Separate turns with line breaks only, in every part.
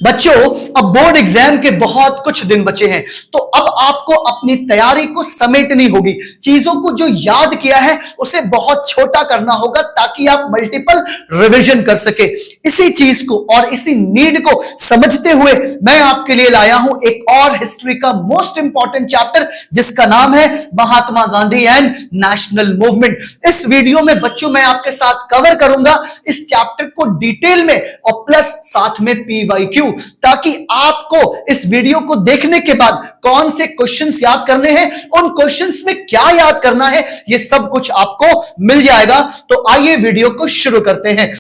बच्चों, अब board exam के बहुत कुछ दिन बचे हैं, तो अब आपको अपनी तैयारी को समेटनी होगी। चीजों को जो याद किया है उसे बहुत छोटा करना होगा ताकि आप मल्टीपल रिवीजन कर सके। इसी चीज को और इसी नीड को समझते हुए मैं आपके लिए लाया हूं एक और हिस्ट्री का मोस्ट इंपॉर्टेंट चैप्टर, जिसका नाम है Mahatma Gandhi and national movement. इस वीडियो में बच्चों मैं आपके साथ कवर करूंगा इस चैप्टर को डिटेल में और प्लस साथ में PYQ, ताकि आपको इस वीडियो को देखने के बाद कौन से क्वेश्चंस याद करने हैं, उन क्वेश्चंस में क्या याद करना है, ये सब कुछ आपको मिल जाएगा। तो आइए वीडियो को शुरू करते हैं।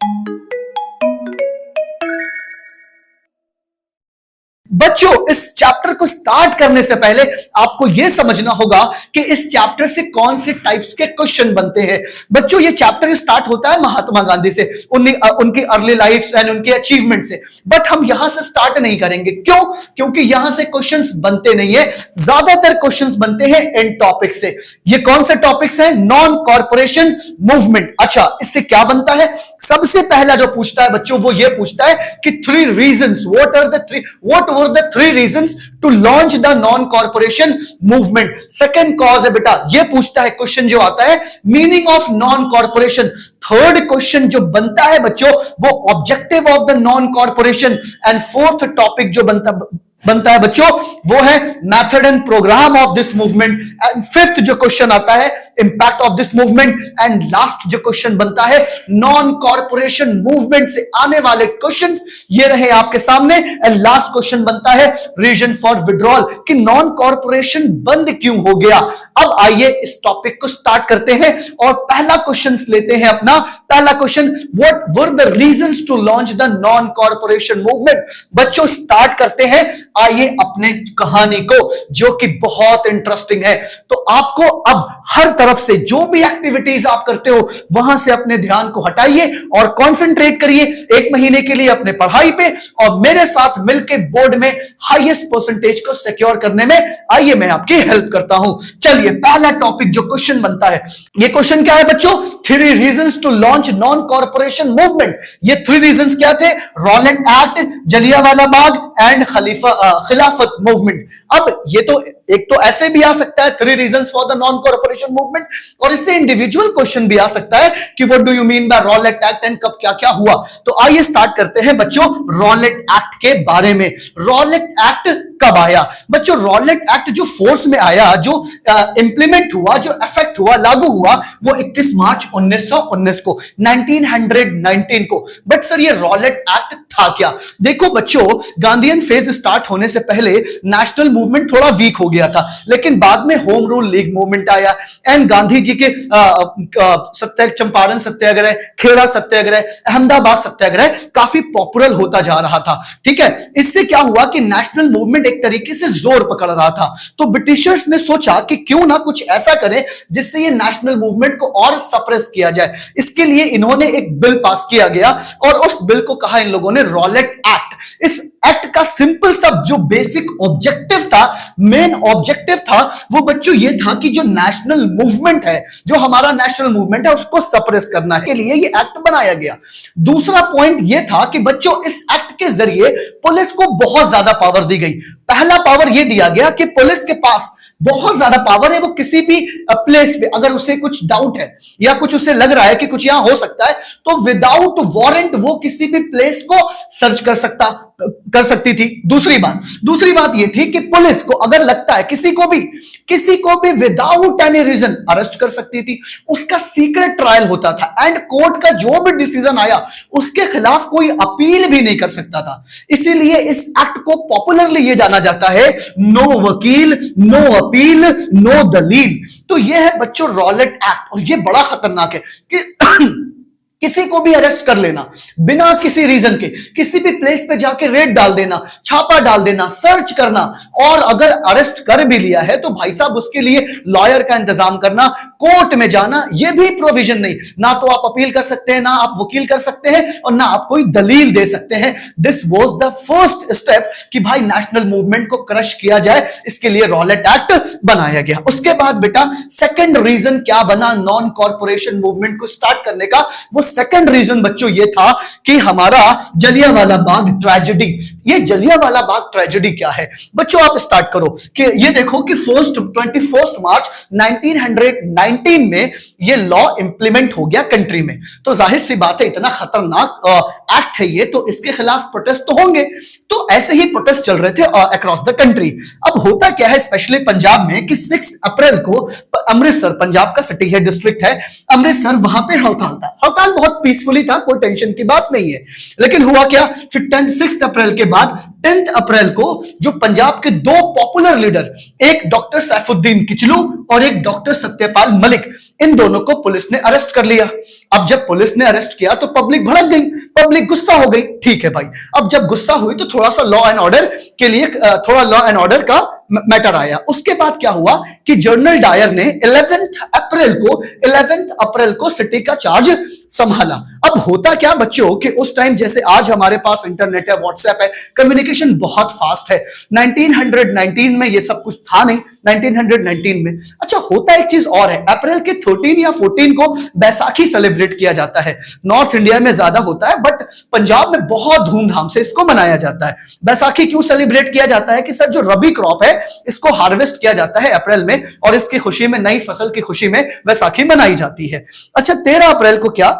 बच्चों, इस चैप्टर को स्टार्ट करने से पहले आपको यह समझना होगा कि इस चैप्टर से कौन से टाइप्स के क्वेश्चन बनते हैं। बच्चों, ये चैप्टर स्टार्ट होता है महात्मा गांधी से, उनकी अर्ली लाइफ एंड उनके अचीवमेंट से, बट हम यहां से स्टार्ट नहीं करेंगे। क्यों? क्योंकि यहां से क्वेश्चंस बनते नहीं है, ज्यादातर क्वेश्चंस बनते हैं इन टॉपिक से। ये कौन से टॉपिक्स हैं? Non corporation movement. अच्छा, इससे क्या बनता है? सबसे पहला जो पूछता है बच्चों, वो ये पूछता है कि 3 reasons, what were the 3 reasons to launch the non corporation movement? Second cause है बेटा, ये पूछता है क्वेश्चन जो आता है meaning of non corporation. Third question जो बनता है बच्चों, वो objective of the non corporation. And fourth topic जो बनता है बच्चों, वो है method and programme of this movement. And fifth जो क्वेश्चन आता है, impact of this movement. And last जो क्वेश्चन बनता है, नॉन कॉर्पोरेशन मूवमेंट से आने वाले क्वेश्चंस ये रहे आपके सामने। एंड लास्ट क्वेश्चन बनता है रीजन फॉर विड्रॉल, कि नॉन कॉर्पोरेशन बंद क्यों हो गया। अब आइए इस टॉपिक को स्टार्ट करते हैं और पहला क्वेश्चन लेते हैं अपना। पहला question, what were the reasons to launch the non corporation movement. बच्चों, स्टार्ट करते हैं आइए अपने कहानी को, जो कि बहुत इंटरेस्टिंग है। तो आपको अब हर तरफ से जो भी एक्टिविटीज आप करते हो वहां से अपने ध्यान को हटाइए और कंसंट्रेट करिए 1 महीने के लिए अपने पढ़ाई पे, और मेरे साथ मिलकर बोर्ड में हाईएस्ट परसेंटेज को सिक्योर करने में आइए मैं आपकी हेल्प करता हूं। चलिए, पहला टॉपिक जो क्वेश्चन बनता है, ये क्वेश्चन क्या है बच्चों? 3 reasons to launch non corporation movement. ये 3 रीजंस क्या थे? Rowlatt act, Jallianwala Bagh and Khilafat movement. अब ये तो एक तो ऐसे भी आ सकता है 3 reasons for the non corporation movement, और इससे इंडिविजुअल क्वेश्चन भी आ सकता है कि what do you mean by Rowlatt act and कब क्या क्या हुआ। तो आइए स्टार्ट करते हैं बच्चों रॉलेट एक्ट के बारे में। रॉलेट एक्ट कब आया? बच्चों, रॉलेट एक्ट जो फोर्स में आया, जो इंप्लीमेंट हुआ, जो इफेक्ट हुआ, लागू हुआ, वो 21 मार्च 1919 को, 1919 को। बट सर, ये रॉलेट एक्ट था क्या? देखो बच्चों, गांधीयन फेज स्टार्ट होने से पहले नेशनल मूवमेंट थोड़ा वीक हो गया था, लेकिन बाद में होम रूल लीग मूवमेंट आया एंड गांधी जी के चंपारण सत्याग्रह, खेड़ा सत्याग्रह, अहमदाबाद सत्याग्रह काफी पॉपुलर होता जा रहा था। ठीक है, इससे क्या हुआ कि नेशनल मूवमेंट एक तरीके से जोर पकड़ रहा था। तो ब्रिटिशर्स ने सोचा कि क्यों ना कुछ ऐसा करें जिससे ये नेशनल मूवमेंट को और सप्रेस किया जाए। इसके लिए इन्होंने एक बिल पास किया गया और उस बिल को कहा इन लोगों ने रॉलेट एक्ट। इस एक्ट का सिंपल सा जो बेसिक ऑब्जेक्टिव था, मेन ऑब्जेक्टिव था, वो बच्चों ये था कि जो नेशनल मूवमेंट है, जो हमारा नेशनल मूवमेंट है, उसको सप्रेस करना के लिए ये एक्ट बनाया गया। दूसरा पॉइंट ये था कि बच्चों इस एक्ट के जरिए पुलिस को बहुत ज्यादा पावर दी गई। पहला पावर यह दिया गया कि पुलिस के पास बहुत ज्यादा पावर है, वो किसी भी प्लेस पे अगर उसे कुछ डाउट है या कुछ उसे लग रहा है कि कुछ यहां हो सकता है, तो विदाउट वारंट वो किसी भी प्लेस को सर्च कर सकती थी। दूसरी बात यह थी कि पुलिस को अगर लगता है किसी को भी विदाउट एनी रीजन अरेस्ट कर सकती थी। उसका सीक्रेट ट्रायल होता था एंड कोर्ट का जो भी डिसीजन आया उसके खिलाफ कोई अपील भी नहीं कर सकता था। इसीलिए इस एक्ट को पॉपुलरली यह जाना जाता है नो वकील, नो अपील, नो दलील। तो यह है बच्चों रॉलेट एक्ट, और यह बड़ा खतरनाक है कि किसी को भी अरेस्ट कर लेना बिना किसी रीजन के, किसी भी प्लेस पे जाके रेड डाल देना, छापा डाल देना, सर्च करना, और अगर अरेस्ट कर भी लिया है तो भाई साहब उसके लिए लॉयर का इंतजाम करना, कोर्ट में जाना, ये भी प्रोविजन नहीं। ना तो आप अपील कर सकते हैं, ना आप वकील कर सकते हैं, और ना आप कोई दलील दे सकते हैं। This was the first step कि भाई नेशनल मूवमेंट को क्रश किया जाए, इसके लिए रॉलेट एक्ट बनाया गया। उसके बाद बेटा सेकंड रीजन क्या बना नॉन कॉर्पोरेशन मूवमेंट को स्टार्ट करने का? वो सेकंड रीजन बच्चों ये था कि हमारा जलियांवाला बाग ट्रेजेडी। ये जलियांवाला बाग ट्रेजेडी क्या है बच्चों, आप स्टार्ट करो कि ये देखो कि 21 मार्च 1919 में ये लॉ इंप्लीमेंट हो गया कंट्री में। तो जाहिर सी बात है, इतना खतरनाक एक्ट है ये, तो इसके खिलाफ प्रोटेस्ट तो होंगे। तो ऐसे ही प्रोटेस्ट चल रहे थे अक्रॉस द कंट्री। अब होता क्या है स्पेशली पंजाब में कि 6 अप्रैल को अमृतसर, पंजाब का सिटी है, डिस्ट्रिक्ट है अमृतसर, वहां पे हड़ताल था। हड़ताल बहुत पीसफुली था, कोई टेंशन की बात नहीं है। लेकिन हुआ क्या, फिर 6 अप्रैल के बाद 10 अप्रैल को जो पंजाब के 2 पॉपुलर लीडर, एक डॉक्टर सैफुद्दीन किचलू और एक डॉक्टर सत्यपाल मलिक, इन दोनों को पुलिस ने अरेस्ट कर लिया। अब जब पुलिस ने अरेस्ट किया तो पब्लिक भड़क गई, पब्लिक गुस्सा हो गई। ठीक है भाई, अब जब गुस्सा हुई तो थोड़ा सा लॉ एंड ऑर्डर के लिए थोड़ा लॉ एंड ऑर्डर का मैटर आया। उसके बाद क्या हुआ कि जनरल डायर ने 11 अप्रैल को सिटी का चार्ज संभाला। अब होता क्या बच्चों कि उस टाइम जैसे आज हमारे पास इंटरनेट है, व्हाट्सएप है, कम्युनिकेशन बहुत फास्ट है। 1919 में ये सब कुछ था नहीं। 1919 में अच्छा होता एक चीज और है, अप्रैल के 13 या 14 को बैसाखी सेलिब्रेट किया जाता है। नॉर्थ इंडिया में ज्यादा होता है बट पंजाब में बहुत धूमधाम से इसको मनाया जाता है। बैसाखी क्यों सेलिब्रेट किया जाता है कि सर जो रबी क्रॉप है इसको हार्वेस्ट किया जाता है अप्रैल में, और इसकी खुशी में, नई फसल की खुशी में बैसाखी मनाई जाती है। अच्छा 13 अप्रैल को क्या,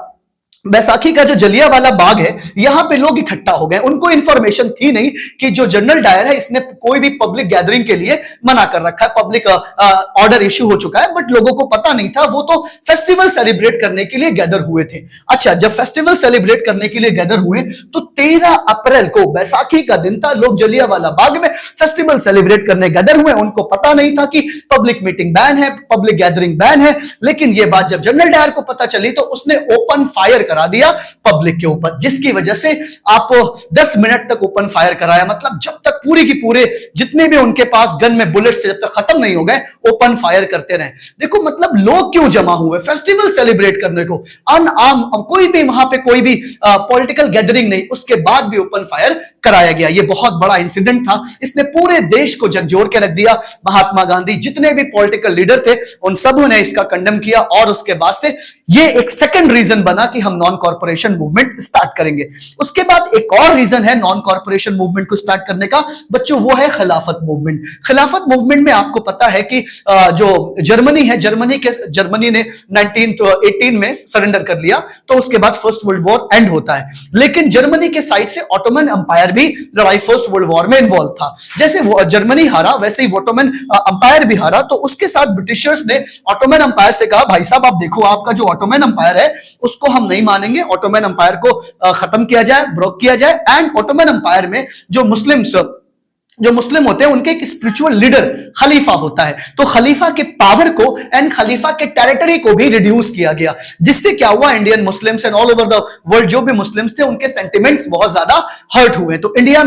बैसाखी का जो जलियांवाला बाग है यहां पे लोग इकट्ठा हो गए। उनको इंफॉर्मेशन थी नहीं कि जो जनरल डायर है इसने कोई भी पब्लिक गैदरिंग के लिए मना कर रखा है, पब्लिक ऑर्डर इश्यू हो चुका है, बट लोगों को पता नहीं था। वो तो फेस्टिवल सेलिब्रेट करने के लिए गैदर हुए थे। अच्छा जब फेस्टिवल सेलिब्रेट करने के लिए गैदर हुए तो 13 अप्रैल को बैसाखी का दिन था, लोग जलियांवाला बाग में फेस्टिवल सेलिब्रेट करने गैदर हुए। उनको पता नहीं था कि पब्लिक मीटिंग बैन है, पब्लिक गैदरिंग बैन है। लेकिन ये बात जब जनरल डायर को पता चली तो उसने ओपन फायर करा दिया पब्लिक के ऊपर, जिसकी वजह से आप 10 मिनट तक ओपन फायर कराया। मतलब जब तक पूरी की पूरे जितने भी उनके पास गन में बुलेट से जब तक खत्म नहीं हो गए ओपन फायर करते रहे। देखो मतलब लोग क्यों जमा हुए, फेस्टिवल सेलिब्रेट करने को, अनआर्म, कोई भी वहां पे कोई भी पॉलिटिकल गैदरिंग नहीं, उसके बाद भी ओपन फायर कराया गया। ये बहुत बड़ा इंसिडेंट था, इसने पूरे देश को झकझोर के रख दिया। महात्मा गांधी, जितने भी पॉलिटिकल लीडर थे उन सब ने इसका कंडेम किया, और उसके बाद से ये एक सेकंड रीजन बना कि हम नॉन कॉर्पोरेशन मूवमेंट स्टार्ट करेंगे। उसके बाद एक और रीजन है नॉन कॉर्पोरेशन मूवमेंट को स्टार्ट करने का बच्चों, वो है खिलाफत मूवमेंट। खिलाफत मूवमेंट में आपको पता है कि जो जर्मनी है, जर्मनी ने 1918 में सरेंडर कर लिया, तो उसके बाद फर्स्ट वर्ल्ड वॉर एंड होता है। लेकिन जर्मनी के साइड से ऑटोमन अंपायर भी लड़ाई फर्स्ट वर्ल्ड वॉर में इन्वॉल्व था। जैसे जर्मनी हारा वैसे ही ऑटोमन अंपायर भी हारा। तो उसके साथ ब्रिटिशर्स ने ऑटोमन अंपायर से कहा, भाई साहब आप देखो, आपका जो ऑटोमन अंपायर है उसको हम नहीं मानेंगे, ऑटोमन अंपायर को खत्म किया जाए, ब्रोक किया जाए। एंड ऑटोमन अंपायर में जो मुस्लिम होते हैं उनके एक स्पिरिचुअल लीडर खलीफा होता है, तो खलीफा के पावर को एंड खलीफा के टेरिटरी को भी रिड्यूस किया गया। जिससे क्या हुआ, Indian Muslims and all over the world जो भी मुस्लिम्स थे उनके सेंटिमेंट्स बहुत ज्यादा हर्ट हुए। तो इंडिया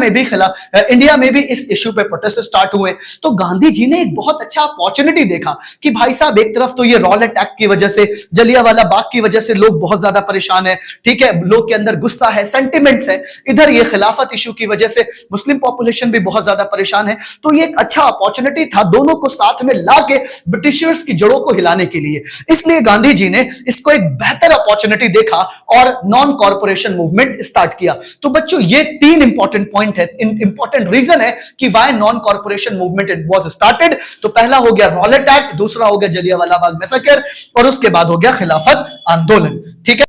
में भी इस इश्यू पे प्रोटेस्ट स्टार्ट हुए। तो गांधी जी ने एक बहुत अच्छा अपॉर्चुनिटी देखा कि भाई साहब एक तरफ तो ये रॉलेट एक्ट की वजह से, जलियांवाला बाग की वजह से लोग बहुत ज्यादा परेशान है, ठीक है, लोग के अंदर गुस्सा है, सेंटिमेंट्स है। इधर ये खिलाफत इश्यू की वजह से मुस्लिम पॉपुलेशन भी बहुत ज्यादा परेशान है। तो ये एक अच्छा अपॉर्चुनिटी था दोनों को साथ में लाके ब्रिटिशर्स की जड़ों को हिलाने के लिए। इसलिए गांधी जी ने इसको एक बेहतर अपॉर्चुनिटी देखा और नॉन कॉर्पोरेशन मूवमेंट स्टार्ट किया। तो बच्चों ये 3 इंपॉर्टेंट पॉइंट है, इंपॉर्टेंट रीजन है कि why non corporation movement it was started. तो पहला हो गया रॉलेट एक्ट, दूसरा हो गया जलियांवाला बाग मैसेकर, और उसके बाद हो गया खिलाफत आंदोलन। ठीक है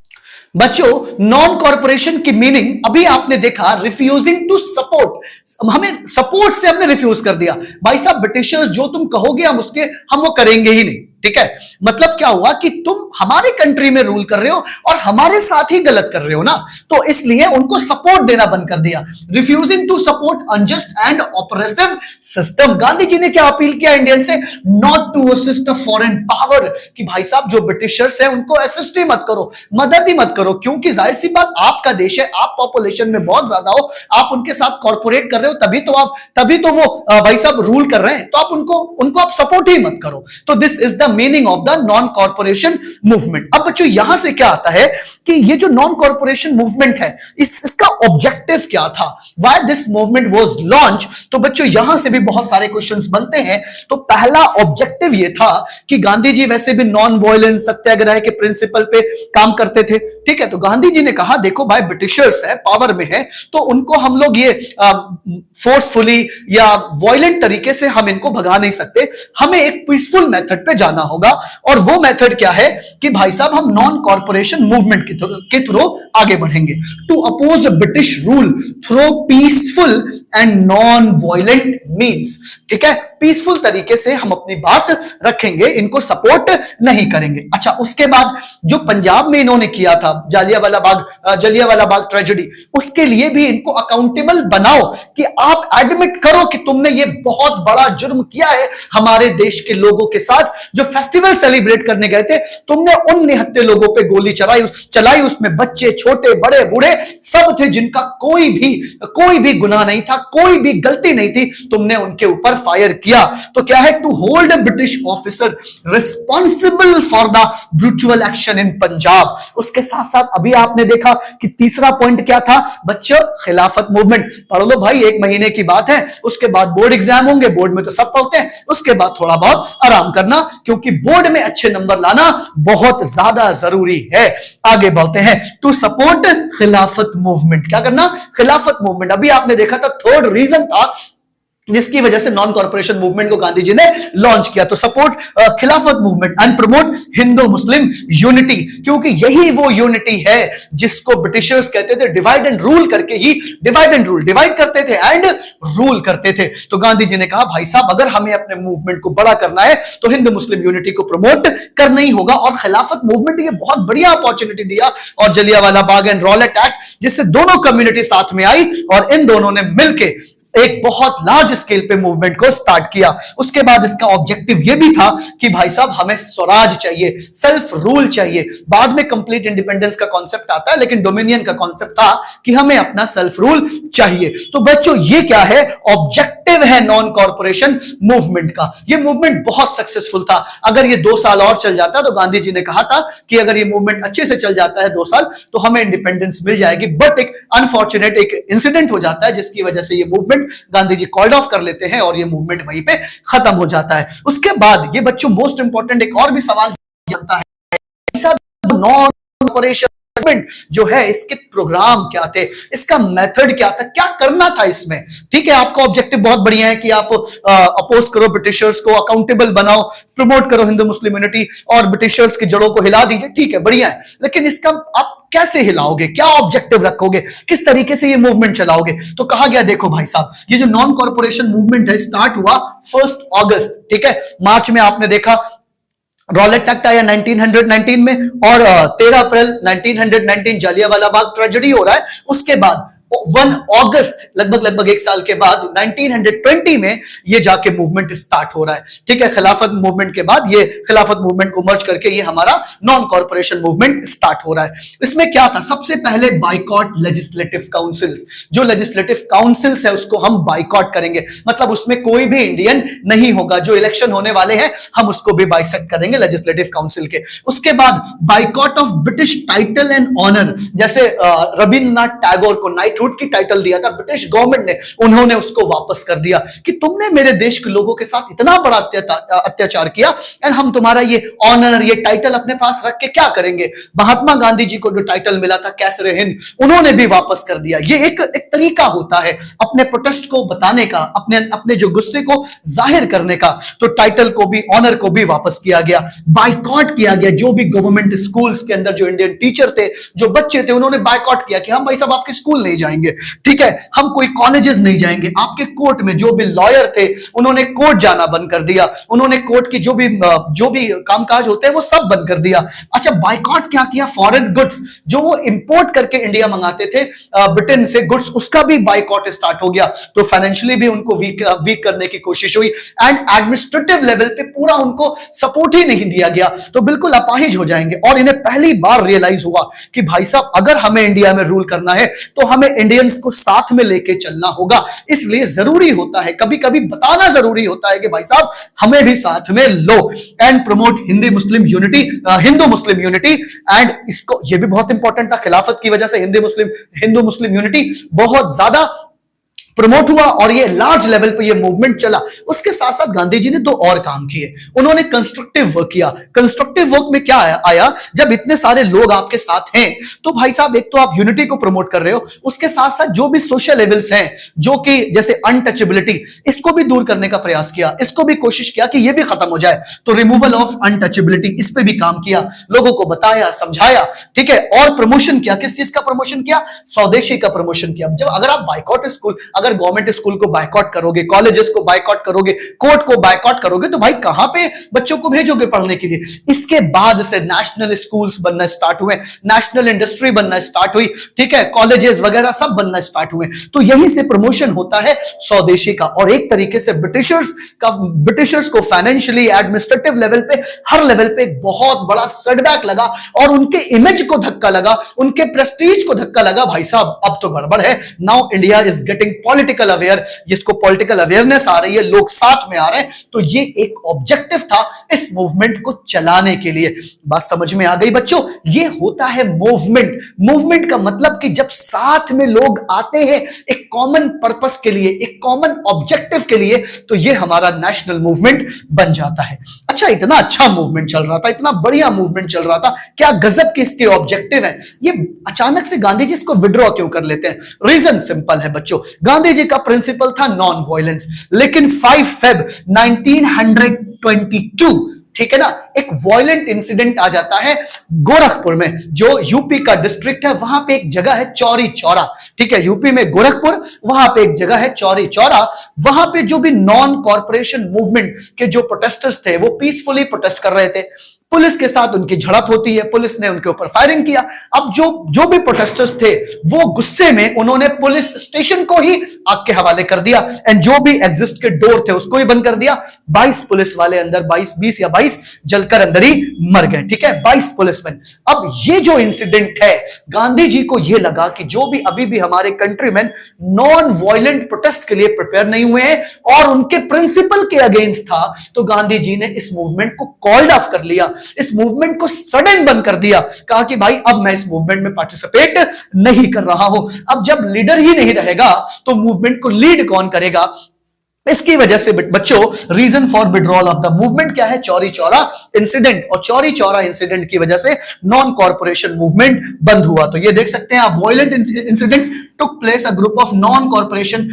बच्चों, नॉन कॉर्पोरेशन की मीनिंग अभी आपने देखा, रिफ्यूजिंग टू सपोर्ट। हमें सपोर्ट से हमने रिफ्यूज कर दिया, भाई साहब ब्रिटिशर्स जो तुम कहोगे हम वो करेंगे ही नहीं। ठीक है, मतलब क्या हुआ कि तुम हमारे कंट्री में रूल कर रहे हो और हमारे साथ ही गलत कर रहे हो ना, तो इसलिए उनको सपोर्ट देना बंद कर दिया। Refusing to support unjust and oppressive system. Gandhi ji ने क्या अपील किया इंडियन से, not to assist a foreign power, कि भाई साहब जो ब्रिटिशर्स हैं उनको असिस्ट ही मत करो, मदद ही मत करो, क्योंकि जाहिर सी बात आपका देश है, आप पॉपुलेशन में बहुत ज्यादा हो, आप उनके साथ कॉर्पोरेट कर रहे हो, तभी तो वो भाई साहब रूल कर रहे हैं, तो आप उनको आप सपोर्ट ही मत करो। तो this is the the meaning of the non corporation movement. अब बच्चों यहां से क्या आता है कि ये जो नॉन कॉर्पोरेशन मूवमेंट है इसका ऑब्जेक्टिव क्या था, why this movement was launch. तो बच्चों यहां से भी बहुत सारे क्वेश्चंस बनते हैं। तो पहला ऑब्जेक्टिव ये था कि गांधी जी वैसे भी नॉन वायलेंस सत्याग्रह के प्रिंसिपल पे काम करते थे, ठीक है। तो गांधी जी ने कहा देखो भाई ब्रिटिशर्स है, पावर में है, तो उनको हम लोग ये फोर्सफुली या वायलेंट तरीके से हम इनको भगा नहीं सकते, हमें एक पीसफुल मेथड पे जाना होगा। और वो मेथड क्या है कि भाई साहब हम नॉन कॉर्पोरेशन मूवमेंट के थ्रू आगे बढ़ेंगे, to oppose British rule through peaceful and non violent means, ठीक है। पीसफुल तरीके से हम अपनी बात रखेंगे, इनको सपोर्ट नहीं करेंगे। अच्छा, उसके बाद जो पंजाब में इन्होंने किया था जलियांवाला बाग ट्रेजेडी, उसके लिए भी इनको अकाउंटेबल बनाओ कि आप एडमिट करो कि तुमने ये बहुत बड़ा जुर्म किया है हमारे देश के लोगों के साथ। जो फेस्टिवल सेलिब्रेट करने गए थे, तुमने उन निहत्थे लोगों पे गोली चलाई, उसमें बच्चे, छोटे, बड़े, बूढ़े सब थे, जिनका कोई भी गुनाह नहीं था, कोई भी गलती नहीं थी, तुमने उनके ऊपर फायर किया। तो क्या है, to hold a British officer responsible for the brutal action in Punjab. उसके साथ साथ अभी आपने देखा कि तीसरा पॉइंट क्या था बच्चों, खिलाफत मूवमेंट। पढ़ लो भाई, 1 महीने की बात है, उसके बाद बोर्ड एग्जाम होंगे, बोर्ड में तो सब पढ़ते हैं, उसके बाद थोड़ा बहुत आराम करना, क्योंकि बोर्ड में अच्छे नंबर लाना बहुत ज्यादा जरूरी है। आगे बढ़ते हैं, टू सपोर्ट खिलाफत मूवमेंट। क्या करना, खिलाफत मूवमेंट। अभी आपने देखा था थर्ड रीजन था जिसकी वजह से नॉन कॉर्पोरेशन मूवमेंट को गांधी जी ने लॉन्च किया। तो सपोर्ट खिलाफत movement and promote Hindu Muslim unity, क्योंकि यही वो यूनिटी है जिसको ब्रिटिशर्स कहते थे डिवाइड एंड रूल करके ही, डिवाइड करते थे एंड रूल करते थे। तो गांधी जी ने कहा भाई साहब अगर हमें अपने मूवमेंट को बड़ा करना है तो हिंदू मुस्लिम यूनिटी को प्रमोट करना ही होगा। और खिलाफत मूवमेंट ये बहुत बढ़िया अपॉर्चुनिटी दिया, और Jallianwala Bagh and Rowlatt act, जिससे दोनों कम्युनिटी साथ में आई और इन दोनों ने मिलकर एक बहुत लार्ज स्केल पे मूवमेंट को स्टार्ट किया। उसके बाद इसका ऑब्जेक्टिव यह भी था कि भाई साहब हमें स्वराज चाहिए, सेल्फ रूल चाहिए। बाद में कंप्लीट इंडिपेंडेंस का कॉन्सेप्ट आता है, लेकिन डोमिनियन का कॉन्सेप्ट था कि हमें अपना सेल्फ रूल चाहिए। तो बच्चों ये क्या है, ऑब्जेक्टिव है नॉन कॉर्पोरेशन मूवमेंट का। ये मूवमेंट बहुत सक्सेसफुल था। अगर ये 2 साल और चल जाता तो गांधी जी ने कहा था कि अगर ये मूवमेंट अच्छे से चल जाता है 2 साल तो हमें इंडिपेंडेंस मिल जाएगी। बट एक अनफॉर्चुनेट एक इंसिडेंट हो जाता है जिसकी वजह से ये movement Gandhi ji called off कर लेते हैं और ये मूवमेंट वहीं पे खत्म हो जाता है। उसके बाद ये बच्चों मोस्ट इंपॉर्टेंट एक और भी सवाल बनता है, नॉन कॉर्पोरेशन जो है इसके प्रोग्राम क्या थे, इसका मेथड क्या था, क्या करना था इसमें। ठीक है, आपका ऑब्जेक्टिव बहुत बढ़िया है कि आप अपोज करो ब्रिटिशर्स को, अकाउंटेबल बनाओ, प्रमोट करो हिंदू मुस्लिम यूनिटी और ब्रिटिशर्स की जड़ों को हिला दीजिए, ठीक है, बढ़िया है। लेकिन इसका आप कैसे हिलाओगे, क्या ऑब्जेक्टिव रखोगे, किस तरीके से ये मूवमेंट चलाओगे। तो कहा गया देखो भाई साहब, ये जो नॉन कॉर्पोरेशन मूवमेंट है स्टार्ट हुआ 1 अगस्त, ठीक है। मार्च में आपने देखा रॉलेट एक्ट आया 1919 में, और 13 अप्रैल 1919 जलियांवाला बाग ट्रेजेडी हो रहा है। उसके बाद 1 अगस्त लगभग 1 साल के बाद 1920 में ये जाके मूवमेंट स्टार्ट हो रहा है, ठीक है। खिलाफत मूवमेंट के बाद ये खिलाफत मूवमेंट को मर्ज करके ये हमारा नॉन कॉर्पोरेशन मूवमेंट स्टार्ट हो रहा है। इसमें क्या था, सबसे पहले बाइकॉट लेजिस्लेटिव काउंसिल्स। जो लेजिस्लेटिव काउंसिल्स है उसको हम बाइकॉट करेंगे, मतलब उसमें कोई भी इंडियन नहीं होगा। जो इलेक्शन होने वाले हैं हम उसको भी बाइसेक्ट करेंगे लेजिस्लेटिव काउंसिल के। उसके बाद boycott of British title and honour, जैसे रविंद्रनाथ टैगोर को नाइटहुड की टाइटल दिया था ब्रिटिश गवर्नमेंट ने, उन्होंने उसको वापस कर दिया कि तुमने मेरे देश के लोगों के साथ इतना बड़ा अत्याचार किया एंड हम तुम्हारा ये ऑनर, ये टाइटल अपने पास रख के क्या करेंगे। महात्मा गांधी जी को जो टाइटल मिला था कैसरे हिंद, उन्होंने भी वापस कर दिया। ये एक तरीका होता है अपने प्रोटेस्ट को बताने का, अपने जो गुस्से को जाहिर करने का। तो टाइटल को भी, ऑनर को भी वापस किया गया, बाइकॉट किया गया। जो भी गवर्नमेंट स्कूल्स के अंदर जो इंडियन टीचर थे, जो बच्चे थे, उन्होंने बाइकॉट किया कि हम भाई साहब आपके स्कूल नहीं जाएंगे, ठीक है, हम कोई कॉलेजेस नहीं जाएंगे। आपके कोर्ट में जो भी लॉयर थे उन्होंने कोर्ट जाना बंद कर दिया, उन्होंने कोर्ट की जो भी कामकाज होते हैं वो सब बंद कर दिया। अच्छा, बाइकॉट क्या किया, फॉरेन गुड्स जो वो इंपोर्ट करके इंडिया मंगाते थे ब्रिटेन से गुड्स, उसका भी बाइकॉट स्टार्ट हो गया। तो फाइनेंशियली भी उनको वीक करने की कोशिश हुई एंड एडमिनिस्ट्रेटिव लेवल पे पूरा उनको सपोर्ट ही नहीं दिया गया। तो बिल्कुल अपाहिज हो जाएंगे। और इन्हें पहली बार रियलाइज हुआ कि भाई साहब अगर हमें इंडिया में रूल करना है तो हमें इंडियंस को साथ में लेके चलना होगा। इसलिए जरूरी होता है, कभी कभी बताना जरूरी होता है कि भाई साहब हमें भी साथ में लो। And promote Hindu Muslim unity and इसको, ये भी बहुत इंपॉर्टेंट था, खिलाफत की वजह से हिंदू मुस्लिम यूनिटी बहुत ज्यादा प्रमोट हुआ और ये लार्ज लेवल पे ये मूवमेंट चला। उसके साथ साथ गांधी जी ने दो और काम किए, उन्होंने कंस्ट्रक्टिव वर्क किया। कंस्ट्रक्टिव वर्क में क्या आया, जब इतने सारे लोग आपके साथ हैं तो भाई साहब एक तो आप यूनिटी को प्रमोट कर रहे हो, उसके साथ साथ जो भी सोशल लेवल्स हैं, जो कि जैसे अनटचेबिलिटी, इसको भी दूर करने का प्रयास किया, इसको भी कोशिश किया कि ये भी खत्म हो जाए। तो रिमूवल ऑफ अनटचेबिलिटी, इस पे भी काम किया, लोगों को बताया, समझाया, ठीक है। और प्रमोशन किया, किस चीज का प्रमोशन किया, स्वदेशी का प्रमोशन किया। जब अगर आप बाइकॉट स्कूल, अगर गवर्नमेंट स्कूल को बायकॉट करोगे, कॉलेजेस को बायकॉट करोगे, कोर्ट को बायकॉट करोगे, तो भाई कहां पे बच्चों को भेजोगे पढ़ने के लिए। इसके बाद से नेशनल स्कूल्स बनना स्टार्ट हुए, नेशनल इंडस्ट्री बनना स्टार्ट हुई, ठीक है, कॉलेजेस वगैरह सब बनना स्टार्ट हुए। तो यहीं से प्रमोशन होता है स्वदेशी का। और एक तरीके से ब्रिटिशर्स को फाइनेंशियली, एडमिनिस्ट्रेटिव लेवल पे, हर लेवल पे एक बहुत बड़ा सेटबैक लगा और उनके इमेज को धक्का लगा, उनके प्रेस्टीज को धक्का लगा। भाई साहब अब तो गड़बड़ है, now India is getting political aware, जिसको पॉलिटिकल अवेयरनेस आ रही है, लोग साथ में आ रहे हैं। तो ये एक ऑब्जेक्टिव था इस मूवमेंट को चलाने के लिए। बात समझ में आ गई बच्चों, ये होता है मूवमेंट। मूवमेंट का मतलब कि जब साथ में लोग आते हैं एक कॉमन पर्पस के लिए, एक कॉमन ऑब्जेक्टिव के लिए, तो ये हमारा नेशनल मूवमेंट बन जाता है। अच्छा, इतना अच्छा मूवमेंट चल रहा था, इतना बढ़िया मूवमेंट चल रहा था, क्या गजब के इसके ऑब्जेक्टिव है। ये अचानक से गांधी जी इसको विड्रॉ क्यों कर लेते हैं? रीजन सिंपल है बच्चों, गांधी जी का प्रिंसिपल था नॉन वायलेंस, लेकिन 5 फेब 1922, ठीक है ना, एक वायलेंट इंसिडेंट आ जाता है गोरखपुर में, जो यूपी का डिस्ट्रिक्ट है। वहां पे एक जगह है चौरी चौरा, ठीक है, यूपी में गोरखपुर, वहां पे एक जगह है चौरी चौरा। वहां पे जो भी नॉन कॉर्पोरेशन मूवमेंट के जो प्रोटेस्टर्स थे, वो पीसफुली प्रोटेस्ट कर रहे थे। पुलिस के साथ उनकी झड़प होती है, पुलिस ने उनके ऊपर फायरिंग किया। अब जो भी प्रोटेस्टर्स थे, वो गुस्से में उन्होंने पुलिस स्टेशन को ही आग के हवाले कर दिया एंड जो भी एग्जिस्ट के डोर थे उसको ही बंद कर दिया। 22 पुलिस वाले अंदर, 20 या 22 जलकर अंदर ही मर गए, ठीक है, 22 पुलिसमैन। अब ये जो इंसिडेंट है, गांधी जी को यह लगा कि जो भी अभी भी हमारे कंट्रीमैन नॉन वायलेंट प्रोटेस्ट के लिए प्रिपेयर नहीं हुए हैं और उनके प्रिंसिपल के अगेंस्ट था, तो गांधी जी ने इस मूवमेंट को कॉल्ड ऑफ कर लिया, इस मूवमेंट को सडन बंद कर दिया। कहा कि भाई अब मैं इस मूवमेंट में पार्टिसिपेट नहीं कर रहा हूं। अब जब लीडर ही नहीं रहेगा तो मूवमेंट को लीड कौन करेगा? इसकी वजह से बच्चों, reason for withdrawal of the movement क्या है? चौरी चौरा इंसिडेंट। और चौरी चौरा इंसिडेंट की वजह से नॉन कॉर्पोरेशन मूवमेंट बंद हुआ। तो ये देख सकते हैं आप, violent incident took place, a group of non-corporation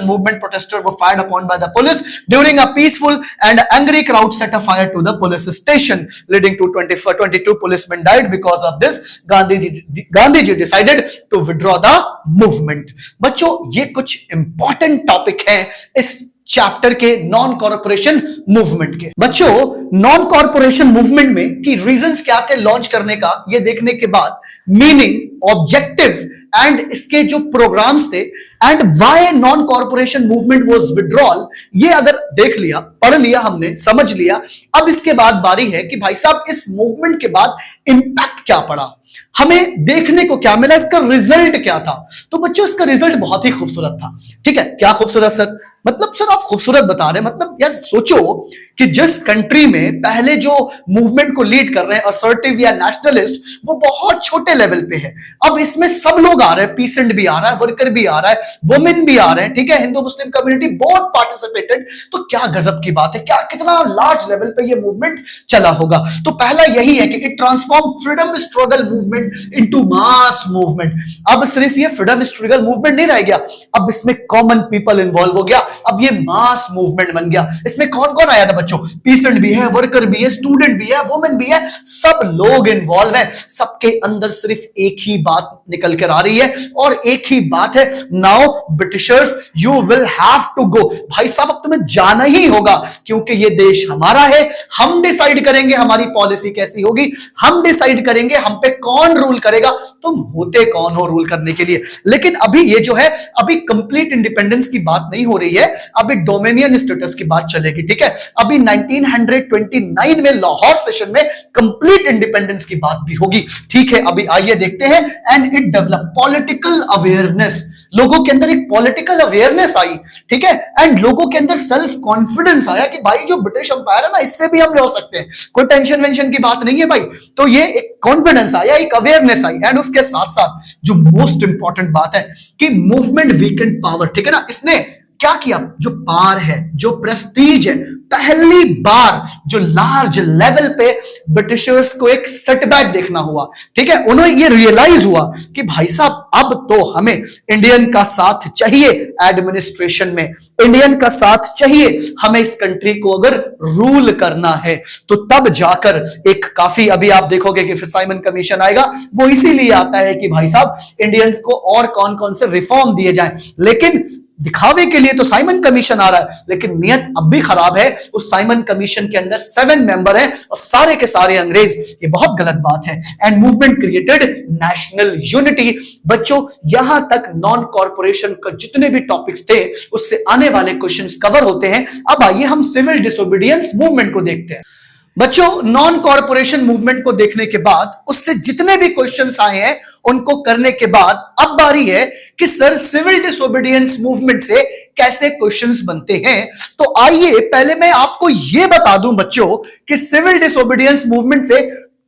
movement protesters were fired upon by the police during a peaceful and angry crowd set a fire to the police station, leading to 22 policemen died. Because of this, Gandhi ji decided to withdraw the movement. बच्चों, ये कुछ important topic है इस chapter के non corporation movement के। बच्चों, non corporation movement में की रीजंस क्या थे लॉन्च करने का, ये देखने के बाद मीनिंग, ऑब्जेक्टिव एंड इसके जो प्रोग्राम्स थे and why non corporation movement was withdrawal, ये अगर देख लिया, पढ़ लिया हमने, समझ लिया, अब इसके बाद बारी है कि भाई साहब इस मूवमेंट के बाद इंपैक्ट क्या पड़ा, हमें देखने को क्या मिला, इसका रिजल्ट क्या था। तो बच्चों, इसका रिजल्ट बहुत ही खूबसूरत था, ठीक है। क्या खूबसूरत सर? मतलब सर आप खूबसूरत बता रहे हैं, मतलब यार सोचो कि जिस कंट्री में पहले जो मूवमेंट को लीड कर रहे हैं असर्टिव या नेशनलिस्ट, वो बहुत छोटे लेवल पे है। अब इसमें सब लोग आ रहे हैं, पीसेंट भी आ रहा है, वर्कर भी आ रहा है, वुमेन भी आ रहे हैं, ठीक है, हिंदू मुस्लिम कम्युनिटी बहुत पार्टिसिपेटेड। तो क्या गजब की बात है, क्या कितना लार्ज लेवल पे ये मूवमेंट चला होगा। तो पहला यही है कि it transform freedom struggle movement into mass movement. अब सिर्फ ये फ्रीडम स्ट्रगल मूवमेंट नहीं रह गया, अब इसमें कॉमन पीपल इन्वॉल्व हो गया, अब ये मास मूवमेंट बन गया। इसमें कौन कौन आया था बच्चों? पीसेंट भी है, वर्कर भी है, स्टूडेंट भी है, वुमेन भी है, सब लोग इन्वॉल्व है। सबके अंदर सिर्फ एक ही बात निकल कर आ रही है और एक ही बात है, now Britishers you will have to go. भाई साहब अब तुम्हें जाना ही होगा, क्योंकि ये देश हमारा है, हम डिसाइड करेंगे हमारी पॉलिसी कैसी होगी, हम डिसाइड करेंगे हम पे कौन रूल करेगा, तुम होते कौन हो रूल करने के लिए। लेकिन अभी ये जो है, अभी कंप्लीट इंडिपेंडेंस की बात नहीं हो रही है, अभी डोमिनियन स्टेटस की बात चलेगी, ठीक है। अभी 1929 में लाहौर सेशन में कंप्लीट इंडिपेंडेंस की बात भी होगी, ठीक है। अभी आइए देखते हैं। And it develop political awareness, लोगों के अंदर एक पॉलिटिकल अवेयरनेस आई, ठीक है। एंड लोगों के अंदर सेल्फ कॉन्फिडेंस आया कि भाई जो ब्रिटिश अंपायर है ना, इससे भी हम लड़ सकते हैं, कोई टेंशन वेंशन की बात नहीं है भाई। तो ये एक कॉन्फिडेंस आया, एक अवेयरनेस आई। एंड उसके साथ साथ जो मोस्ट इंपॉर्टेंट बात है कि मूवमेंट वीकेंड पावर, ठीक है ना। इसने क्या किया, जो पावर है, जो प्रेस्टीज है, पहली बार जो लार्ज लेवल पे ब्रिटिशर्स को एक सेटबैक देखना हुआ, ठीक है। उन्हें ये रियलाइज हुआ कि भाई साहब अब तो हमें इंडियन का साथ चाहिए एडमिनिस्ट्रेशन में, इंडियन का साथ चाहिए हमें इस कंट्री को अगर रूल करना है। तो तब जाकर एक काफी, अभी आप देखोगे कि फिर साइमन कमीशन आएगा, वो इसीलिए आता है कि भाई साहब इंडियंस को और कौन कौन से रिफॉर्म दिए जाएं। लेकिन दिखावे के लिए तो साइमन कमीशन आ रहा है, लेकिन नियत अब भी खराब है। उस साइमन कमीशन के अंदर 7 मेंबर हैं और सारे के सारे अंग्रेज, ये बहुत गलत बात है। And movement created national unity. बच्चों यहां तक नॉन कॉर्पोरेशन का जितने भी टॉपिक्स थे उससे आने वाले क्वेश्चंस कवर होते हैं। अब आइए हम सिविल डिसोबीडियंस मूवमेंट को देखते हैं। बच्चों नॉन कॉर्पोरेशन मूवमेंट को देखने के बाद उससे जितने भी क्वेश्चंस आए हैं उनको करने के बाद अब बारी है कि सर सिविल डिसोबीडियंस मूवमेंट से कैसे क्वेश्चंस बनते हैं। तो आइए पहले मैं आपको यह बता दूं बच्चों कि सिविल डिसोबीडियंस मूवमेंट से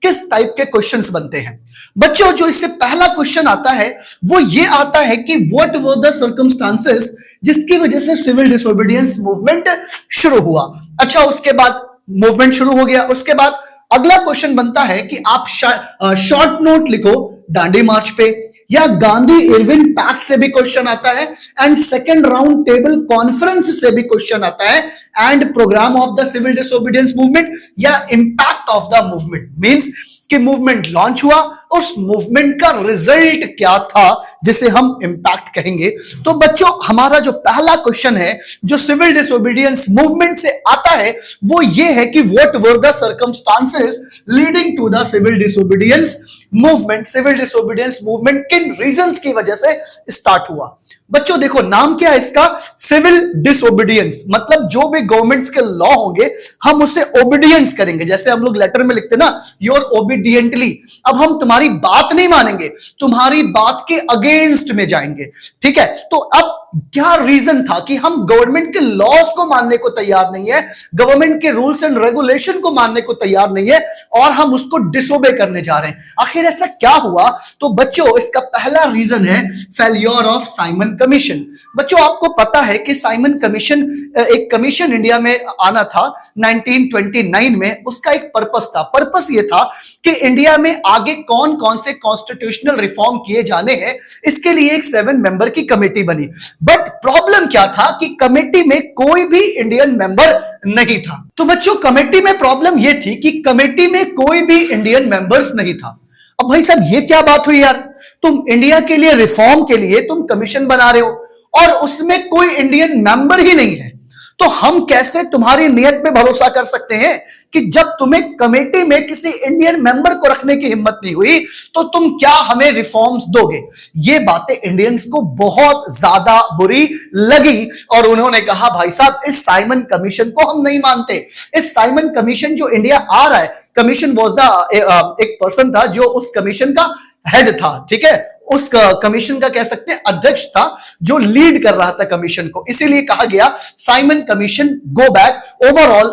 किस टाइप के क्वेश्चंस बनते हैं। बच्चों जो इससे पहला क्वेश्चन आता है वो ये आता है कि व्हाट वर द सर्कमस्टांसेस जिसकी वजह से सिविल डिसोबीडियंस मूवमेंट शुरू हुआ। अच्छा उसके बाद मूवमेंट शुरू हो गया, उसके बाद अगला क्वेश्चन बनता है कि आप शॉर्ट नोट लिखो दांडी मार्च पे, या गांधी इरविन पैक्ट से भी क्वेश्चन आता है, and second round table conference से भी क्वेश्चन आता है, and programme of the civil disobedience movement या impact of the movement. Means कि मूवमेंट लॉन्च हुआ, उस मूवमेंट का रिजल्ट क्या था जिसे हम इंपैक्ट कहेंगे। तो बच्चों हमारा जो पहला क्वेश्चन है जो सिविल डिसोबीडियंस मूवमेंट से आता है वो ये है कि what were the circumstances leading to the civil disobedience movement. Civil disobedience movement किन रीजंस की वजह से स्टार्ट हुआ। बच्चों देखो नाम क्या है इसका, सिविल डिसोबीडियंस, मतलब जो भी गवर्नमेंट्स के लॉ होंगे हम उसे ओबीडियंस करेंगे। जैसे हम लोग लेटर में लिखते ना योर ओबीडियंटली, अब हम तुम्हारी बात नहीं मानेंगे, तुम्हारी बात के अगेंस्ट में जाएंगे, ठीक है। तो अब क्या रीजन था कि हम गवर्नमेंट के लॉज को मानने को तैयार नहीं है, गवर्नमेंट के रूल्स एंड रेगुलेशन को मानने को तैयार नहीं है और हम उसको डिसोबे करने जा रहे हैं। आखिर ऐसा क्या हुआ। तो बच्चों इसका पहला रीजन है फेल्योर ऑफ साइमन कमीशन। बच्चों आपको पता है कि साइमन कमीशन एक कमीशन इंडिया में आना था 1929 में। उसका एक पर्पस था, पर्पस ये था कि इंडिया में आगे कौन कौन से कॉन्स्टिट्यूशनल रिफॉर्म किए जाने हैं, इसके लिए एक 7 मेंबर की कमेटी बनी। बट प्रॉब्लम क्या था कि कमेटी में कोई भी इंडियन मेंबर नहीं था। तो बच्चों कमेटी में प्रॉब्लम यह थी कि कमेटी में कोई भी इंडियन मेंबर्स नहीं था। अब भाई साहब ये क्या बात हुई यार, तुम इंडिया के लिए रिफॉर्म के लिए तुम कमीशन बना रहे हो और उसमें कोई इंडियन मेंबर ही नहीं है, तो हम कैसे तुम्हारी नियत पे भरोसा कर सकते हैं कि जब तुम्हें कमेटी में किसी इंडियन मेंबर को रखने की हिम्मत नहीं हुई तो तुम क्या हमें रिफॉर्म्स दोगे। ये बातें इंडियंस को बहुत ज्यादा बुरी लगी और उन्होंने कहा भाई साहब इस साइमन कमीशन को हम नहीं मानते। इस साइमन कमीशन जो इंडिया आ रहा है, कमीशन वाज द एक पर्सन था जो उस कमीशन का हेड था, ठीक है, उस कमीशन का कह सकते हैं अध्यक्ष था जो लीड कर रहा था कमीशन को। इसीलिए कहा गया Simon commission go back. Overall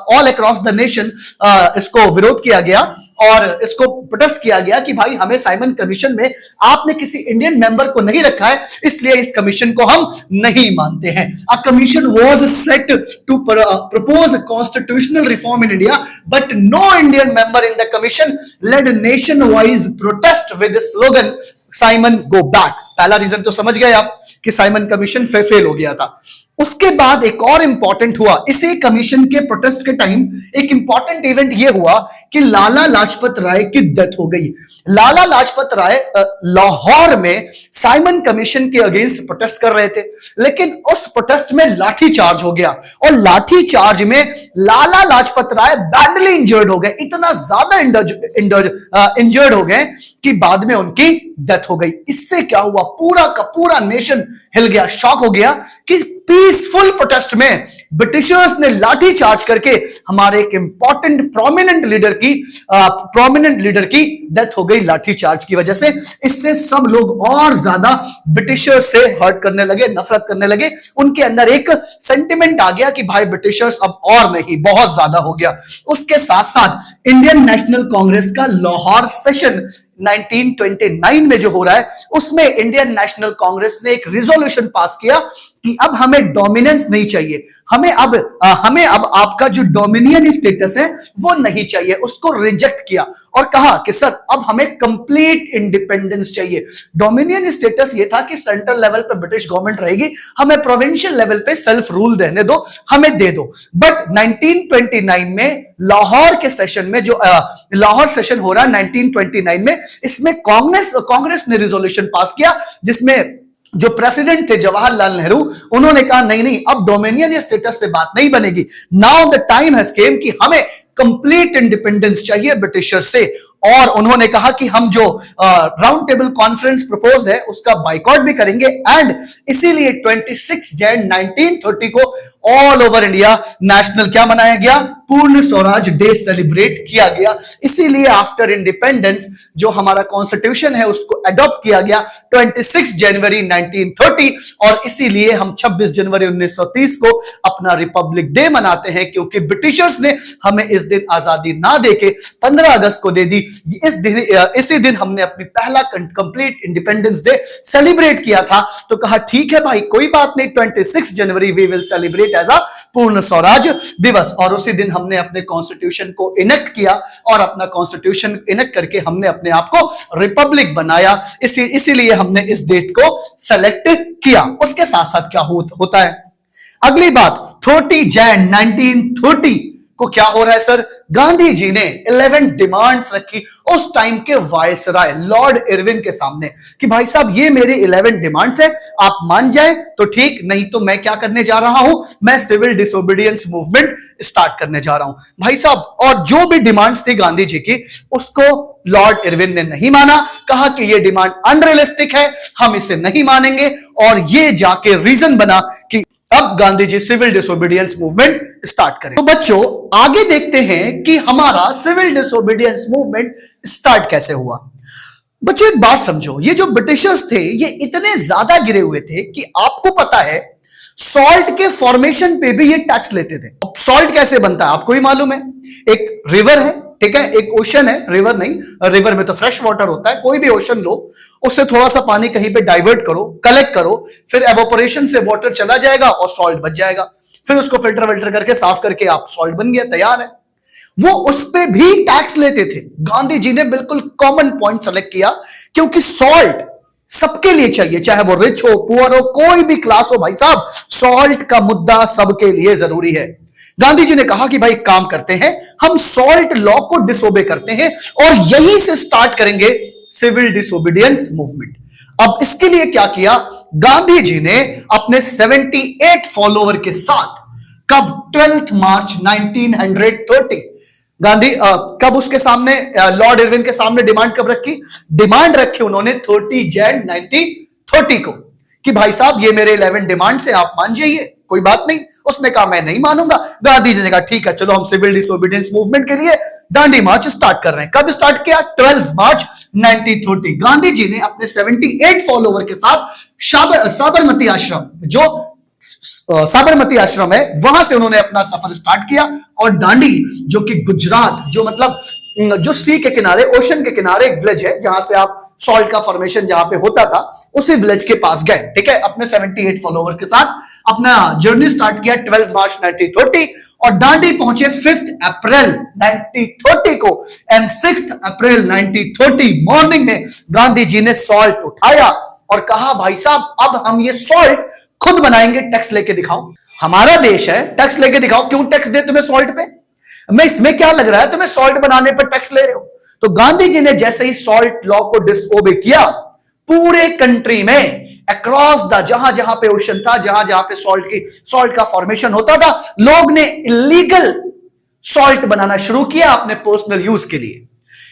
all across the nation इसको विरोध किया गया और इसको प्रोटेस्ट किया गया कि भाई हमें साइमन कमीशन में आपने किसी इंडियन मेंबर को नहीं रखा है, इसलिए इस कमीशन को हम नहीं मानते हैं। A commission was set to propose constitutional reform in India but no Indian member in the commission led nation wise protest with slogan Simon go back. पहला रीजन तो समझ गए आप कि साइमन कमीशन फेल हो गया था। उसके बाद एक और इंपॉर्टेंट हुआ, इसी कमीशन के प्रोटेस्ट के टाइम एक इंपॉर्टेंट इवेंट यह हुआ कि लाला लाजपत राय की डेथ हो गई। लाला लाजपत राय लाहौर में साइमन कमीशन के अगेंस्ट प्रोटेस्ट कर रहे थे, लेकिन उस प्रोटेस्ट में लाठी चार्ज हो गया और लाठी चार्ज में लाला लाजपत राय बैडली इंजर्ड हो गए, इतना ज्यादा इंजर्ड हो गए कि बाद में उनकी डेथ हो गई। इससे क्या हुआ, पूरा का पूरा नेशन हिल गया, शॉक हो गया कि पीसफुल प्रोटेस्ट में ब्रिटिशर्स ने लाठी चार्ज करके हमारे एक इंपॉर्टेंट प्रोमिनेंट लीडर की डेथ हो गई लाठी चार्ज की वजह से। इससे सब लोग और ज्यादा ब्रिटिशर्स से हर्ट करने लगे, नफरत करने लगे। उनके अंदर एक सेंटिमेंट आ गया कि भाई ब्रिटिशर्स अब और नहीं, बहुत ज्यादा हो गया। उसके साथ साथ इंडियन नेशनल कांग्रेस का लाहौर सेशन 1929 में जो हो रहा है, उसमें इंडियन नेशनल कांग्रेस ने एक रिजोल्यूशन पास किया कि अब हमें डोमिनेंस नहीं चाहिए, हमें अब आपका जो डोमिनियन स्टेटस है वो नहीं चाहिए, उसको रिजेक्ट किया और कहा कि सर अब हमें कंप्लीट इंडिपेंडेंस चाहिए। डोमिनियन स्टेटस ये था कि सेंट्रल लेवल पे ब्रिटिश गवर्नमेंट रहेगी, हमें प्रोविंशियल लेवल पे सेल्फ रूल देने दो, हमें दे दो। बट 1929 में लाहौर के सेशन में, जो लाहौर सेशन हो रहा है 1929 में, इसमें कांग्रेस ने रिजोल्यूशन पास किया जिसमें जो प्रेसिडेंट थे जवाहरलाल नेहरू, उन्होंने कहा नहीं नहीं, अब डोमिनियन स्टेटस से बात नहीं बनेगी, नाउ द टाइम हैज केम कि हमें कंप्लीट इंडिपेंडेंस चाहिए ब्रिटिशर से। और उन्होंने कहा कि हम जो राउंड टेबल कॉन्फ्रेंस प्रपोज है उसका बाइकआउट भी करेंगे। एंड इसीलिए 26 जैन 1930 को ऑल ओवर इंडिया नेशनल क्या मनाया गया, पूर्ण स्वराज डे सेलिब्रेट किया गया। इसीलिए आफ्टर इंडिपेंडेंस जो हमारा कॉन्स्टिट्यूशन है उसको अडॉप्ट किया गया 26 जनवरी 1930, और इसीलिए हम 26 जनवरी 1930 को अपना रिपब्लिक डे मनाते हैं, क्योंकि ब्रिटिशर्स ने हमें इस दिन आजादी ना देके 15 अगस्त को दे दी। इसी दिन हमने अपनी पहला कंप्लीट इंडिपेंडेंस डे सेलिब्रेट किया था। तो कहा ठीक है भाई, कोई बात नहीं, 26 जनवरी we will celebrate as a Purna Swaraj दिवस। और उसी दिन हमने अपने कॉन्स्टिट्यूशन को इनेक्ट किया, और अपना कॉन्स्टिट्यूशन इनेक्ट करके हमने अपने आप को रिपब्लिक बनाया। इसीलिए हमने इस डेट को सेलेक्ट किया। उसके साथ साथ क्या होता है, अगली बात 30 जैन 1930 को क्या हो रहा है सर, गांधी जी ने 11 डिमांड्स रखी उस टाइम के वायसराय लॉर्ड इरविन के सामने कि भाई साहब ये मेरे 11 डिमांड्स है, आप मान जाए तो ठीक, नहीं तो मैं क्या करने जा रहा हूं, मैं सिविल डिसोबीडियंस मूवमेंट स्टार्ट करने जा रहा हूं भाई साहब। और जो भी डिमांड्स थी गांधी जी की, उसको लॉर्ड इरविन ने नहीं माना, कहा कि ये डिमांड अनरियलिस्टिक है, हम इसे नहीं मानेंगे। और ये जाके रीजन बना कि अब Gandhi ji civil disobedience movement start करें। तो बच्चों आगे देखते हैं कि हमारा सिविल डिसोबीडियंस मूवमेंट स्टार्ट कैसे हुआ। बच्चों एक बात समझो, ये जो ब्रिटिशर्स थे ये इतने ज्यादा गिरे हुए थे कि आपको पता है सॉल्ट के फॉर्मेशन पे भी ये टैक्स लेते थे। अब सॉल्ट कैसे बनता है आपको ही मालूम है, एक रिवर है, ठीक है, एक ओशन है, रिवर नहीं, रिवर में तो फ्रेश वाटर होता है, कोई भी ओशन लो, उससे थोड़ा सा पानी कहीं पे डाइवर्ट करो, कलेक्ट करो, फिर एवोपोरेशन से वाटर चला जाएगा और सॉल्ट बच जाएगा, फिर उसको फिल्टर विल्टर करके साफ करके आप सॉल्ट बन गया, तैयार है। वो उस पे भी टैक्स लेते थे। गांधी जी ने बिल्कुल कॉमन पॉइंट सेलेक्ट किया, क्योंकि सॉल्ट सबके लिए चाहिए, चाहे वो रिच हो, पुअर हो, कोई भी क्लास हो, भाई साहब सॉल्ट का मुद्दा सबके लिए जरूरी है। गांधी जी ने कहा कि भाई काम करते हैं, हम सॉल्ट लॉ को डिसोबे करते हैं और यहीं से स्टार्ट करेंगे सिविल डिसोबीडियंस मूवमेंट। अब इसके लिए क्या किया, गांधी जी ने अपने 78 फॉलोअर के साथ कब 12 मार्च 1930 गांधी कब उसके सामने लॉर्ड इरविन के सामने डिमांड कब रखी, डिमांड रखी उन्होंने 30 जैन 1930 को कि भाई साहब ये मेरे 11 डिमांड से आप मान जाइए, कोई बात नहीं। उसने कहा मैं नहीं मानूंगा। गांधी जी ने कहा ठीक है चलो हम सिविल डिसोबीडियंस मूवमेंट के लिए दांडी मार्च स्टार्ट कर रहे हैं। कब स्टार्ट किया, 12 मार्च 1930। गांधी जी ने अपने 78 फॉलोवर के साथ साबरमती आश्रम, जो साबरमती आश्रम है, वहां से उन्होंने अपना सफर स्टार्ट किया और दांडी, जो कि गुजरात, जो मतलब जो सी के किनारे, ओशन के किनारे एक विलेज है जहां से आप सॉल्ट का फॉर्मेशन जहां पे होता था, उसी विलेज के पास गए, ठीक है, अपने 78 फॉलोवर के साथ अपना जर्नी स्टार्ट किया 12 मार्च 1930 और दांडी पहुंचे 5 अप्रैल 1930 को। एंड 6 अप्रैल 1930 मॉर्निंग में गांधी जी ने सॉल्ट उठाया और कहा भाई साहब अब हम ये सॉल्ट खुद बनाएंगे, टैक्स लेके दिखाओ, हमारा देश है, टैक्स लेके दिखाओ, क्यों टैक्स दे तुम्हें सॉल्ट पे, मैं इसमें क्या लग रहा है तुम्हें सॉल्ट बनाने पर टैक्स ले रहे हो। तो गांधी जी ने जैसे ही सॉल्ट लॉ को डिसओबे किया, पूरे कंट्री में अक्रॉस द जहां जहां पे ओशन था, जहां जहां पे सॉल्ट का फॉर्मेशन होता था, लोग ने इलीगल सॉल्ट बनाना शुरू किया अपने पर्सनल यूज के लिए।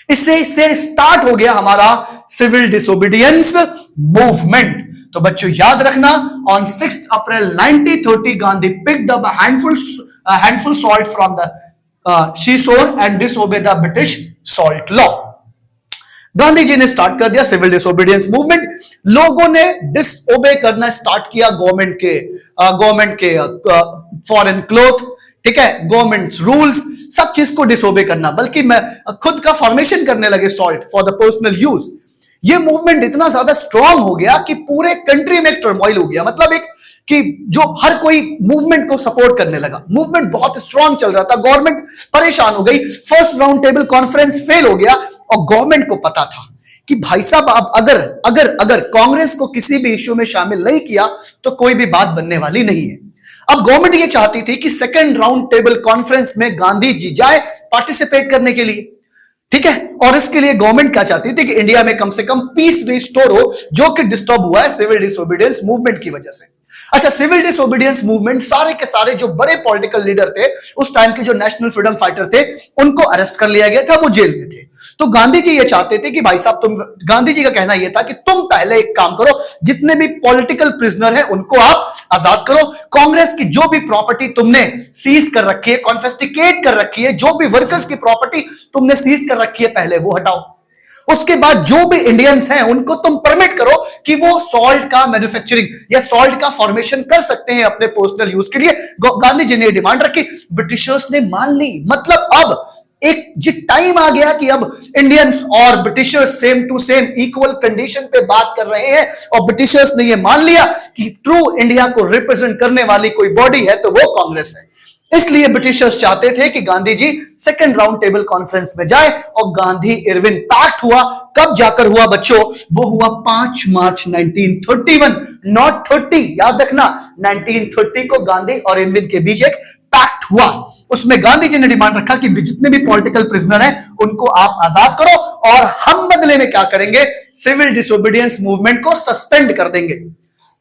इससे स्टार्ट हो गया हमारा सिविल डिसोबीडियंस मूवमेंट। तो बच्चों याद रखना, on 6 April 1930 Gandhi picked up a handful salt from the seashore and disobeyed the British salt law. Gandhi ji ने स्टार्ट कर दिया सिविल डिसोबीडियंस मूवमेंट। लोगों ने डिसओबे करना स्टार्ट किया गवर्नमेंट के फॉरेन क्लोथ, ठीक है, गवर्नमेंट रूल्स, सब चीज को डिसओबे करना, बल्कि मैं खुद का फॉर्मेशन करने लगे salt for the personal use. ये मूवमेंट इतना ज्यादा स्ट्रांग हो गया कि पूरे कंट्री में एक टर्मोइल हो गया, मतलब एक कि जो हर कोई मूवमेंट को सपोर्ट करने लगा। मूवमेंट बहुत स्ट्रांग चल रहा था, गवर्नमेंट परेशान हो गई, first round table conference fail हो गया और गवर्नमेंट को पता था कि भाई साहब अब अगर कांग्रेस को किसी भी इश्यू में शामिल नहीं किया तो कोई भी बात बनने वाली नहीं है। अब गवर्नमेंट ये चाहती थी कि सेकंड राउंड टेबल कॉन्फ्रेंस में गांधी जी जाए पार्टिसिपेट करने के लिए, ठीक है, और इसके लिए गवर्नमेंट क्या चाहती थी कि इंडिया में कम से कम पीस रिस्टोर हो, जो कि डिस्टर्ब हुआ है सिविल डिसोबीडियंस मूवमेंट की वजह से। अच्छा, सिविल डिसोबीडियंस मूवमेंट सारे के सारे जो बड़े पॉलिटिकल लीडर थे उस टाइम के, जो नेशनल फ्रीडम फाइटर थे, उनको अरेस्ट कर लिया गया था, वो जेल में थे। तो गांधी जी ये चाहते थे कि भाई साहब गांधी जी का कहना यह था कि तुम पहले एक काम करो, जितने भी पॉलिटिकल प्रिजनर हैं उनको आप आजाद करो, कांग्रेस की जो भी प्रॉपर्टी तुमने सीज कर रखी है, कॉन्फिस्केट कर रखी है, जो भी वर्कर्स की प्रॉपर्टी तुमने सीज कर रखी है पहले वो हटाओ। उसके बाद जो भी इंडियंस हैं उनको तुम परमिट करो कि वो सॉल्ट का मैन्युफैक्चरिंग या सॉल्ट का फॉर्मेशन कर सकते हैं अपने पर्सनल यूज के लिए। गांधी जी ने डिमांड रखी, ब्रिटिशर्स ने मान ली। मतलब अब एक जो टाइम आ गया कि अब इंडियंस और Britishers same to same equal condition पे बात कर रहे हैं, और ब्रिटिशर्स ने ये मान लिया कि ट्रू इंडिया को रिप्रेजेंट करने वाली कोई बॉडी है तो वो कांग्रेस है। इसलिए ब्रिटिशर्स चाहते थे कि Gandhi ji second round table conference में जाए, और गांधी इरविन पैक्ट हुआ। कब जाकर हुआ बच्चों? वो हुआ 5 मार्च 1931, नॉट 30, याद रखना, 1930 को गांधी और इरविन के बीच एक पैक्ट हुआ। उसमें गांधी जी ने डिमांड रखा कि जितने भी पॉलिटिकल प्रिजनर हैं उनको आप आजाद करो, और हम बदले में क्या करेंगे, सिविल डिसोबीडियंस मूवमेंट को सस्पेंड कर देंगे।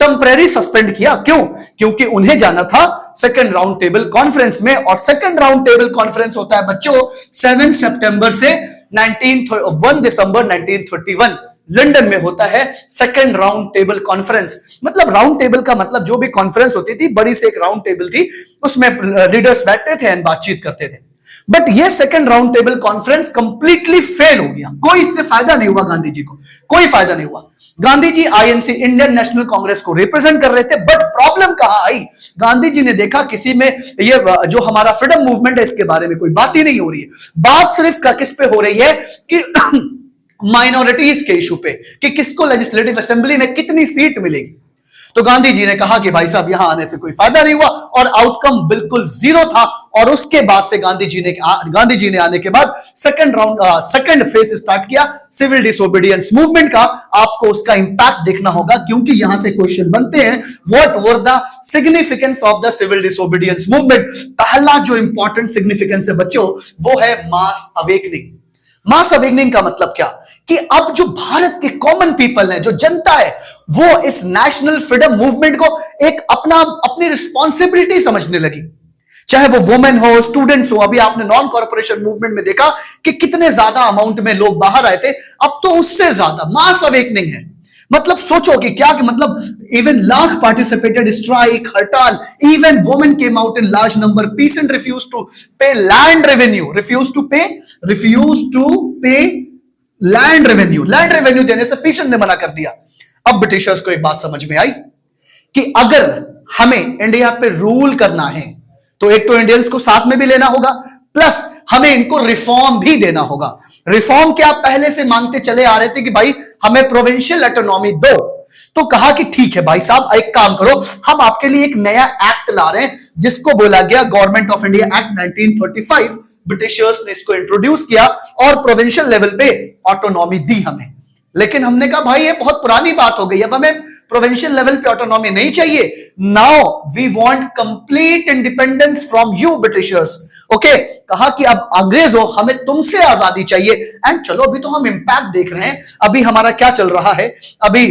टेम्परेरी सस्पेंड किया, क्यों? क्योंकि उन्हें जाना था सेकंड राउंड टेबल कॉन्फ्रेंस में, और सेकंड राउंड टेबल कॉन्फ्रेंस होता है बच्चों 7 सितंबर से 1 दिसंबर 1931 लंदन में होता है सेकंड राउंड टेबल कॉन्फ्रेंस। मतलब राउंड टेबल का मतलब जो भी कॉन्फ्रेंस होती थी, बड़ी से एक राउंड टेबल थी, उसमें लीडर्स बैठते थे एंड बातचीत करते थे। बट ये second round table conference completely fail हो गया, कोई इससे फायदा नहीं हुआ, गांधी जी को कोई फायदा नहीं हुआ। Gandhi ji INC, Indian national Congress को रिप्रेजेंट कर रहे थे, बट प्रॉब्लम कहां आई? गांधी जी ने देखा किसी में ये जो हमारा फ्रीडम मूवमेंट है इसके बारे में कोई बात ही नहीं हो रही है। बात सिर्फ किस पे हो रही है कि माइनॉरिटीज के इशू पे, कि किसको लेजिस्लेटिव असेंबली में कितनी सीट मिलेगी। तो गांधी जी ने कहा कि भाई साहब यहां आने से कोई फायदा नहीं हुआ, और आउटकम बिल्कुल जीरो था। और उसके बाद से गांधी जी ने आने के बाद सेकंड फेज स्टार्ट किया सिविल डिसोबीडियंस मूवमेंट का। आपको उसका इंपैक्ट देखना होगा, क्योंकि यहां से क्वेश्चन बनते हैं, what were the significance of the civil disobedience movement. पहला जो इंपॉर्टेंट सिग्निफिकेंस है बच्चों, वो है मास अवेकनिंग। मास अवेकनिंग का मतलब क्या? कि अब जो भारत के कॉमन पीपल है, जो जनता है, वो इस नेशनल फ्रीडम मूवमेंट को एक अपनी रिस्पॉन्सिबिलिटी समझने लगी। चाहे वो वुमेन हो, स्टूडेंट्स हो। अभी आपने नॉन कॉर्पोरेशन मूवमेंट में देखा कि कितने ज्यादा अमाउंट में लोग बाहर आए थे, अब तो उससे ज्यादा मास अवेकनिंग है। मतलब सोचो कि क्या, कि मतलब इवन लाख पार्टिसिपेटेड, स्ट्राइक, हड़ताल, even women came out in large number, peasant refuse to pay land revenue, refuse to pay land revenue देने से पीसेंट ने मना कर दिया। अब ब्रिटिशर्स को एक बात समझ में आई कि अगर हमें इंडिया पे रूल करना है तो एक तो इंडियंस को साथ में भी लेना होगा, प्लस हमें इनको रिफॉर्म भी देना होगा। रिफॉर्म क्या पहले से मांगते चले आ रहे थे कि भाई हमें प्रोविंशियल ऑटोनॉमी दो। तो कहा कि ठीक है भाई साहब, एक काम करो, हम आपके लिए एक नया एक्ट ला रहे हैं जिसको बोला गया government of India act 1935। Britishers ने इसको इंट्रोड्यूस किया और प्रोविंशियल लेवल पे ऑटोनॉमी दी हमें। लेकिन हमने कहा भाई ये बहुत पुरानी बात हो गई, अब हमें प्रोविंशियल लेवल पे ऑटोनॉमी नहीं चाहिए। Now we want complete independence from you Britishers. Okay, कहा कि अब अंग्रेज हो, हमें तुमसे आजादी चाहिए। एंड चलो अभी तो हम इंपैक्ट देख रहे हैं। अभी हमारा क्या चल रहा है, अभी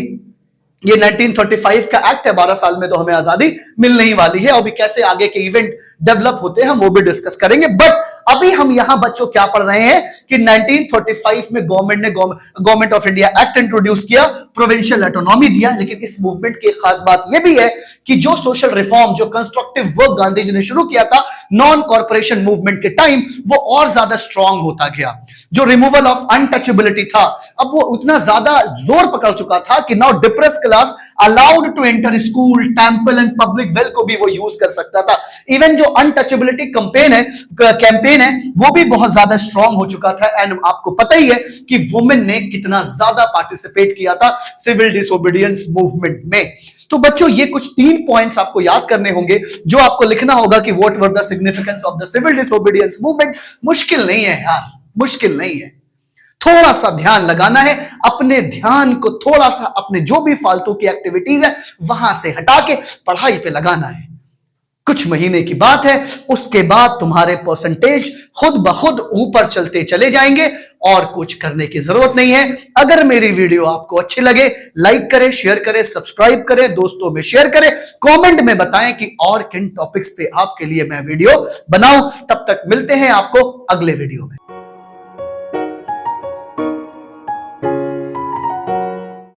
ये 1935 का एक्ट है, 12 साल में तो हमें आजादी मिलने ही वाली है। अभी कैसे आगे के इवेंट डेवलप होते हैं हम वो भी डिस्कस करेंगे। बट अभी हम यहां बच्चों क्या पढ़ रहे हैं कि 1935 में government of India act introduce किया, प्रोविंशियल ऑटोनॉमी दिया। लेकिन इस मूवमेंट की खास बात यह भी है कि जो सोशल रिफॉर्म, जो कंस्ट्रक्टिव वर्क गांधी जी ने शुरू किया था नॉन कॉर्पोरेशन मूवमेंट के टाइम, वो और ज्यादा स्ट्रांग होता गया। जो रिमूवल ऑफ अनटचेबिलिटी था, अब वो उतना ज्यादा जोर पकड़ चुका था कि now depress class allowed to enter school, temple and public well को भी वो यूज कर सकता था। इवन जो अनटचेबिलिटी कैंपेन है वो भी बहुत ज्यादा स्ट्रांग हो चुका था। एंड आपको पता ही है कि वुमेन ने कितना ज्यादा पार्टिसिपेट किया था सिविल डिसोबीडियंस मूवमेंट में। तो बच्चों ये कुछ 3 पॉइंट्स आपको याद करने होंगे, जो आपको लिखना होगा कि what were the significance of the civil disobedience movement. मुश्किल नहीं है यार, मुश्किल नहीं है। थोड़ा सा ध्यान लगाना है, अपने ध्यान को थोड़ा सा अपने जो भी फालतू की एक्टिविटीज है वहां से हटा के पढ़ाई पे लगाना है। कुछ महीने की बात है, उसके बाद तुम्हारे परसेंटेज खुद ब खुद ऊपर चलते चले जाएंगे और कुछ करने की जरूरत नहीं है। अगर मेरी वीडियो आपको अच्छी लगे, लाइक करें, शेयर करें, सब्सक्राइब करें, दोस्तों में शेयर करें, कमेंट में बताएं कि और किन टॉपिक्स पे आपके लिए मैं वीडियो बनाऊं। तब तक मिलते हैं आपको अगले वीडियो में।